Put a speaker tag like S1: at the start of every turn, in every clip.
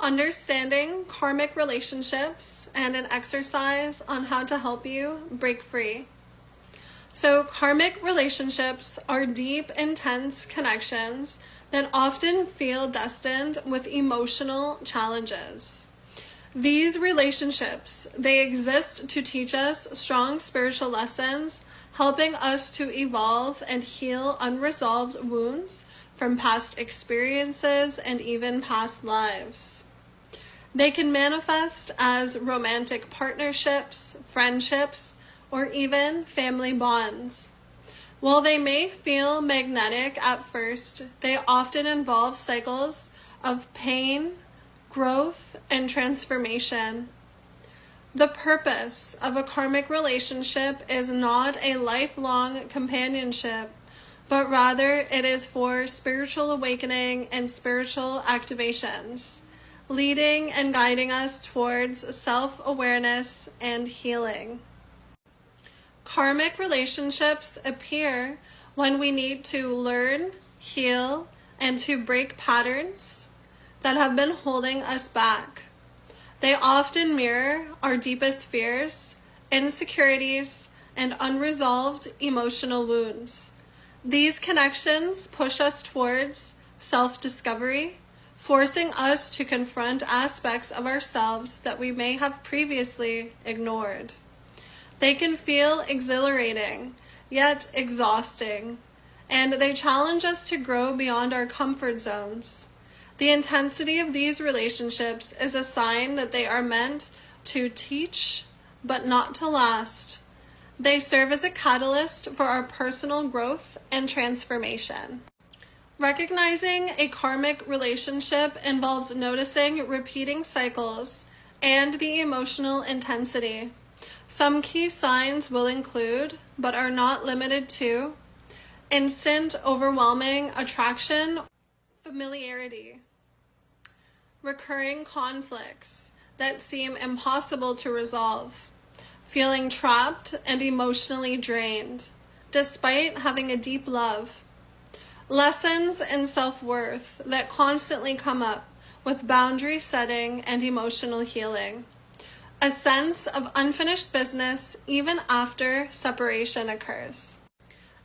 S1: Understanding karmic relationships and an exercise on how to help you break free. So, karmic relationships are deep, intense connections that often feel destined with emotional challenges. These relationships, they exist to teach us strong spiritual lessons, helping us to evolve and heal unresolved wounds from past experiences and even past lives. They can manifest as romantic partnerships, friendships, or even family bonds. While they may feel magnetic at first, they often involve cycles of pain, growth, and transformation. The purpose of a karmic relationship is not a lifelong companionship, but rather it is for spiritual awakening and spiritual activations, leading and guiding us towards self-awareness and healing. Karmic relationships appear when we need to learn, heal, and to break patterns that have been holding us back. They often mirror our deepest fears, insecurities, and unresolved emotional wounds. These connections push us towards self-discovery, forcing us to confront aspects of ourselves that we may have previously ignored. They can feel exhilarating, yet exhausting, and they challenge us to grow beyond our comfort zones. The intensity of these relationships is a sign that they are meant to teach, but not to last. They serve as a catalyst for our personal growth and transformation. Recognizing a karmic relationship involves noticing repeating cycles and the emotional intensity. Some key signs will include, but are not limited to, instant, overwhelming attraction, familiarity, recurring conflicts that seem impossible to resolve, feeling trapped and emotionally drained, despite having a deep love, lessons in self-worth that constantly come up with boundary setting and emotional healing, a sense of unfinished business even after separation occurs.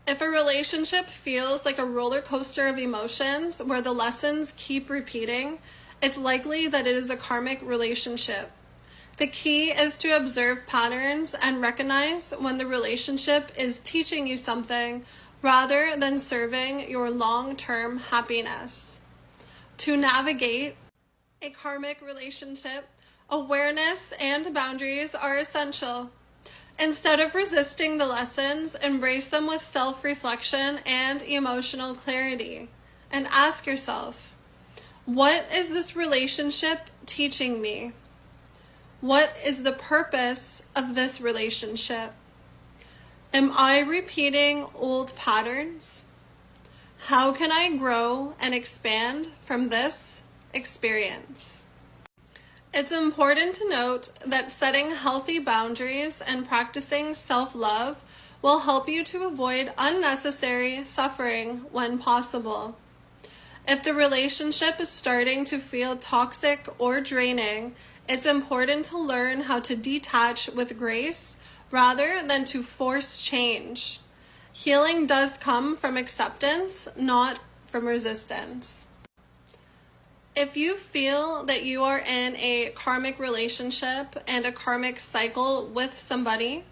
S1: If a relationship feels like a roller coaster of emotions where the lessons keep repeating, it's likely that it is a karmic relationship. The key is to observe patterns and recognize when the relationship is teaching you something rather than serving your long-term happiness. To navigate a karmic relationship, awareness and boundaries are essential. Instead of resisting the lessons, embrace them with self-reflection and emotional clarity. And ask yourself, what is this relationship teaching me? What is the purpose of this relationship? Am I repeating old patterns? How can I grow and expand from this experience? It's important to note that setting healthy boundaries and practicing self-love will help you to avoid unnecessary suffering when possible. If the relationship is starting to feel toxic or draining, it's important to learn how to detach with grace rather than to force change. Healing does come from acceptance, not from resistance. If you feel that you are in a karmic relationship and a karmic cycle with somebody,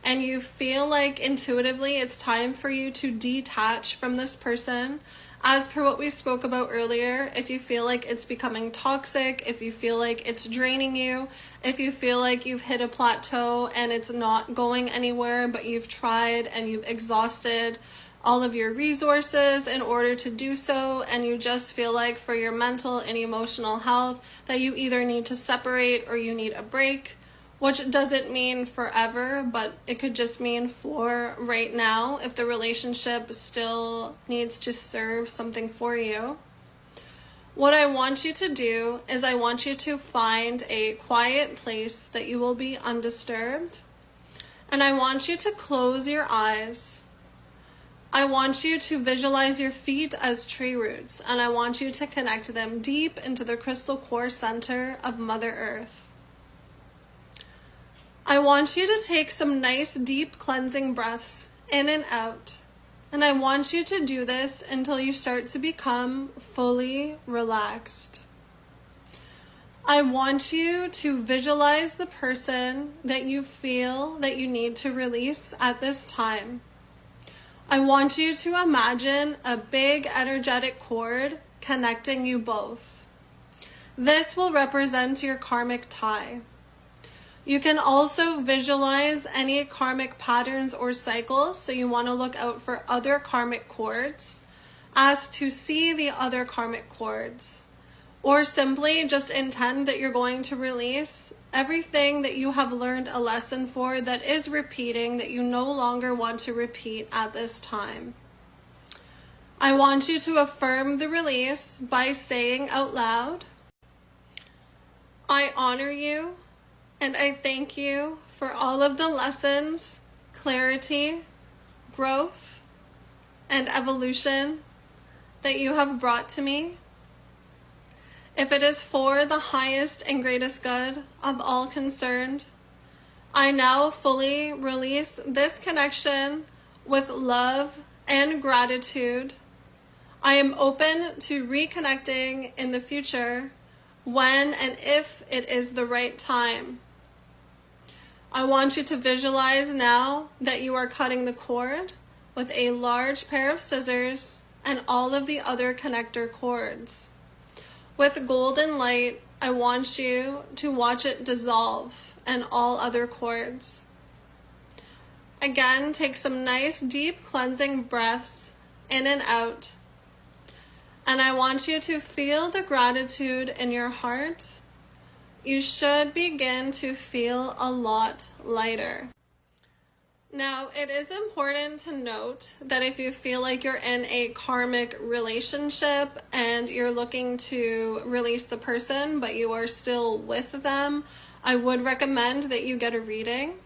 S1: and you feel like intuitively it's time for you to detach from this person, as per what we spoke about earlier, if you feel like it's becoming toxic, if you feel like it's draining you, if you feel like you've hit a plateau and it's not going anywhere, but you've tried and you've exhausted all of your resources in order to do so, and you just feel like for your mental and emotional health that you either need to separate or you need a break, which doesn't mean forever, but it could just mean for right now if the relationship still needs to serve something for you. What I want you to do is I want you to find a quiet place that you will be undisturbed, and I want you to close your eyes. I want you to visualize your feet as tree roots, and I want you to connect them deep into the crystal core center of Mother Earth. I want you to take some nice deep cleansing breaths in and out, and I want you to do this until you start to become fully relaxed. I want you to visualize the person that you feel that you need to release at this time. I want you to imagine a big energetic cord connecting you both. This will represent your karmic tie. You can also visualize any karmic patterns or cycles, so you want to look out for other karmic cords as to see the other karmic cords. Or simply just intend that you're going to release everything that you have learned a lesson for that is repeating, that you no longer want to repeat at this time. I want you to affirm the release by saying out loud, I honor you and I thank you for all of the lessons, clarity, growth, and evolution that you have brought to me. If it is for the highest and greatest good of all concerned, I now fully release this connection with love and gratitude. I am open to reconnecting in the future when and if it is the right time. I want you to visualize now that you are cutting the cord with a large pair of scissors and all of the other connector cords. With golden light, I want you to watch it dissolve and all other cords. Again, take some nice deep cleansing breaths in and out. And I want you to feel the gratitude in your heart. You should begin to feel a lot lighter. Now, it is important to note that if you feel like you're in a karmic relationship and you're looking to release the person, but you are still with them, I would recommend that you get a reading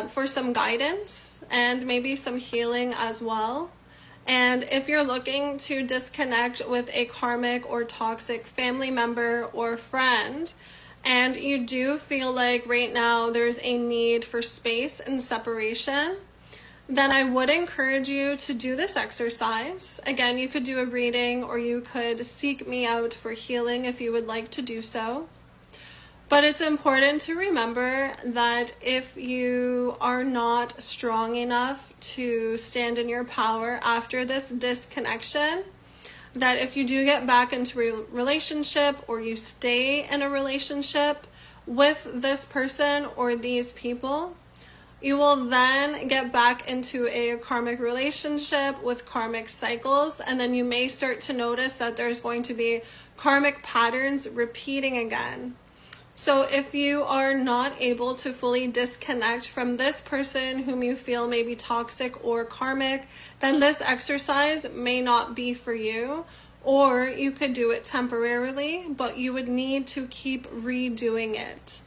S1: for some guidance and maybe some healing as well. And if you're looking to disconnect with a karmic or toxic family member or friend, and you do feel like right now there's a need for space and separation, then I would encourage you to do this exercise. Again, you could do a reading or you could seek me out for healing if you would like to do so. But it's important to remember that if you are not strong enough to stand in your power after this disconnection, that if you do get back into a relationship or you stay in a relationship with this person or these people, you will then get back into a karmic relationship with karmic cycles, and then you may start to notice that there's going to be karmic patterns repeating again. So if you are not able to fully disconnect from this person whom you feel may be toxic or karmic, then this exercise may not be for you, or you could do it temporarily, but you would need to keep redoing it.